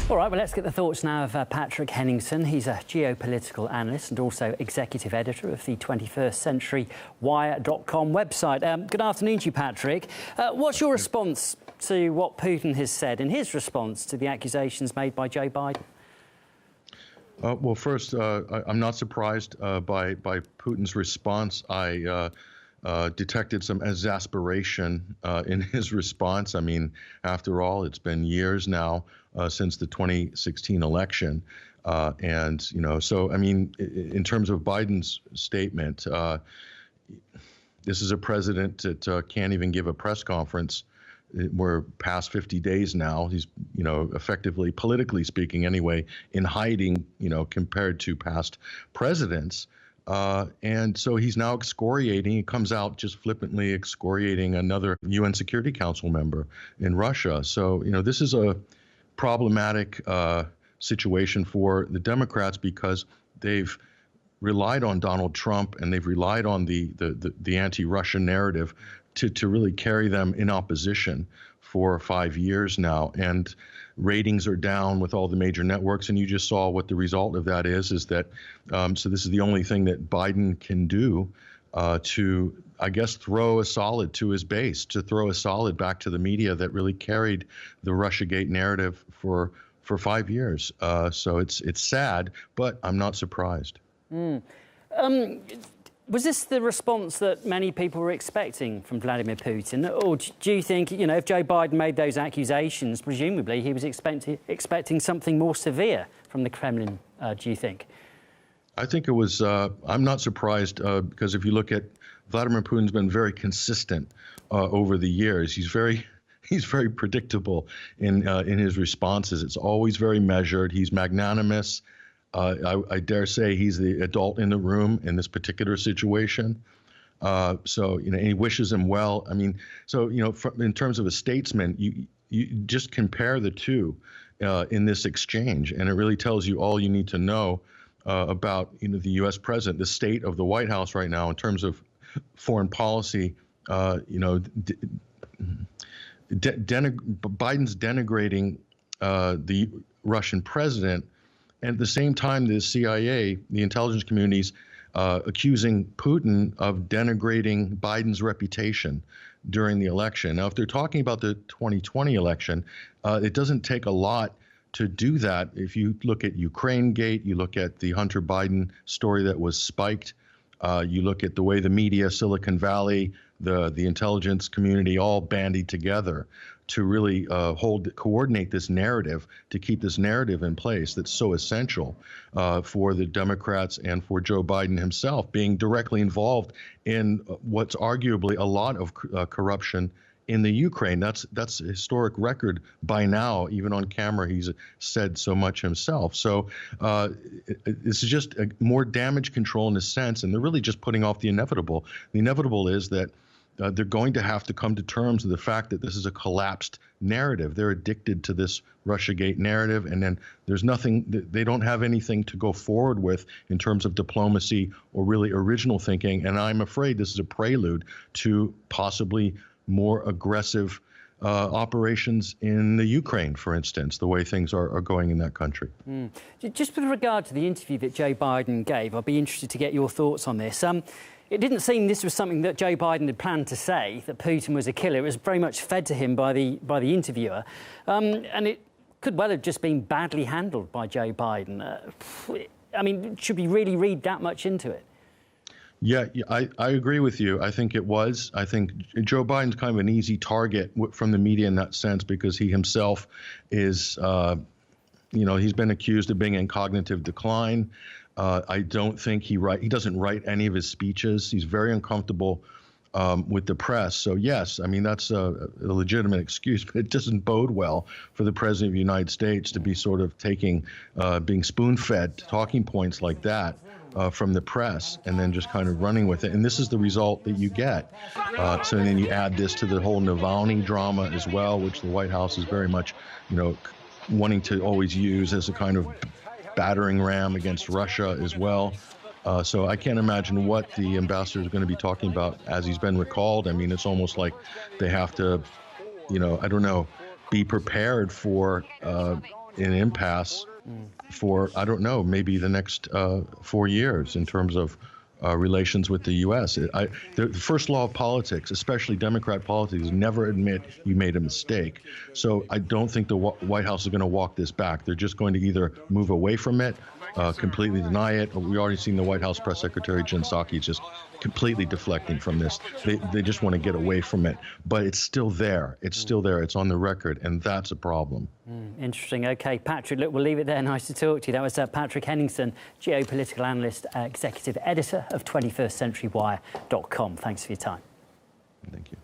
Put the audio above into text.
All right, well, let's get the thoughts now of Patrick Henningsen. He's a geopolitical analyst and also executive editor of the 21st Century Wire.com website. Good afternoon to you, Patrick. What's your response to what Putin has said in his response to the accusations made by Joe Biden? Well, first, I'm not surprised by Putin's response. I detected some exasperation in his response. I mean, after all, it's been years now since the 2016 election. And, you know, so, I mean, in terms of Biden's statement, this is a president that can't even give a press conference. We're past 50 days now. He's, you know, effectively, politically speaking anyway, in hiding, you know, compared to past presidents. And so he's now excoriating. He comes out just flippantly excoriating another UN Security Council member in Russia. So, you know, this is a problematic situation for the Democrats because they've relied on Donald Trump and they've relied on the anti-Russia narrative to really carry them in opposition for 5 years now. And ratings are down with all the major networks. And you just saw what the result of that is that so this is the only thing that Biden can do to, I guess, throw a solid to his base, to throw a solid back to the media that really carried the Russiagate narrative for 5 years. So it's sad, but I'm not surprised. Was this the response that many people were expecting from Vladimir Putin? Or do you think, you know, if Joe Biden made those accusations, presumably he was expecting something more severe from the Kremlin, do you think? I think it was, I'm not surprised because if you look at Vladimir Putin's been very consistent over the years. He's very predictable in his responses. It's always very measured. He's magnanimous. I dare say he's the adult in the room in this particular situation. So, you know, and he wishes him well. I mean, so, you know, in terms of a statesman, you just compare the two in this exchange, and it really tells you all you need to know about, you know, the U.S. president, the state of the White House right now in terms of foreign policy. You know, Biden's denigrating the Russian president. And at the same time, the CIA, the intelligence communities, accusing Putin of denigrating Biden's reputation during the election. Now, if they're talking about the 2020 election, it doesn't take a lot to do that. If you look at Ukraine Gate, you look at the Hunter Biden story that was spiked, you look at the way the media, Silicon Valley, the intelligence community all bandied together to really coordinate this narrative, to keep this narrative in place that's so essential for the Democrats and for Joe Biden himself being directly involved in what's arguably a lot of corruption in the Ukraine. That's a historic record by now. Even on camera, he's said so much himself. So this is just more damage control in a sense, and they're really just putting off the inevitable. The inevitable is that they're going to have to come to terms with the fact that this is a collapsed narrative. They're addicted to this Russiagate narrative, and then there's nothing, they don't have anything to go forward with in terms of diplomacy or really original thinking. And I'm afraid this is a prelude to possibly more aggressive operations in the Ukraine, for instance, the way things are going in that country. Just with regard to the interview that Joe Biden gave, I'd be interested to get your thoughts on this. It didn't seem this was something that Joe Biden had planned to say, that Putin was a killer. It was very much fed to him by the interviewer. And it could well have just been badly handled by Joe Biden. I mean, should we really read that much into it? Yeah, I agree with you. I think it was. I think Joe Biden's kind of an easy target from the media in that sense because he himself is, you know, he's been accused of being in cognitive decline. I don't think he doesn't write any of his speeches. He's very uncomfortable with the press. So, yes, I mean, that's a legitimate excuse, but it doesn't bode well for the president of the United States to be sort of being spoon-fed talking points like that from the press and then just kind of running with it. And this is the result that you get. So then you add this to the whole Navalny drama as well, which the White House is very much, you know, wanting to always use as a kind of battering ram against Russia as well. So I can't imagine what the ambassador is going to be talking about as he's been recalled. I mean, it's almost like they have to, you know, I don't know, be prepared for in impasse for, I don't know, maybe the next 4 years in terms of relations with the U.S. The first law of politics, especially Democrat politics, is never admit you made a mistake. So I don't think the White House is going to walk this back. They're just going to either move away from it, completely deny it. We already seen the White House press secretary, Jen Psaki, just completely deflecting from this. They just want to get away from it. But it's still there. It's still there. It's on the record. And that's a problem. Interesting. OK, Patrick, look, we'll leave it there. Nice to talk to you. That was Patrick Henningsen, geopolitical analyst, executive editor of 21stCenturyWire.com. Thanks for your time. Thank you.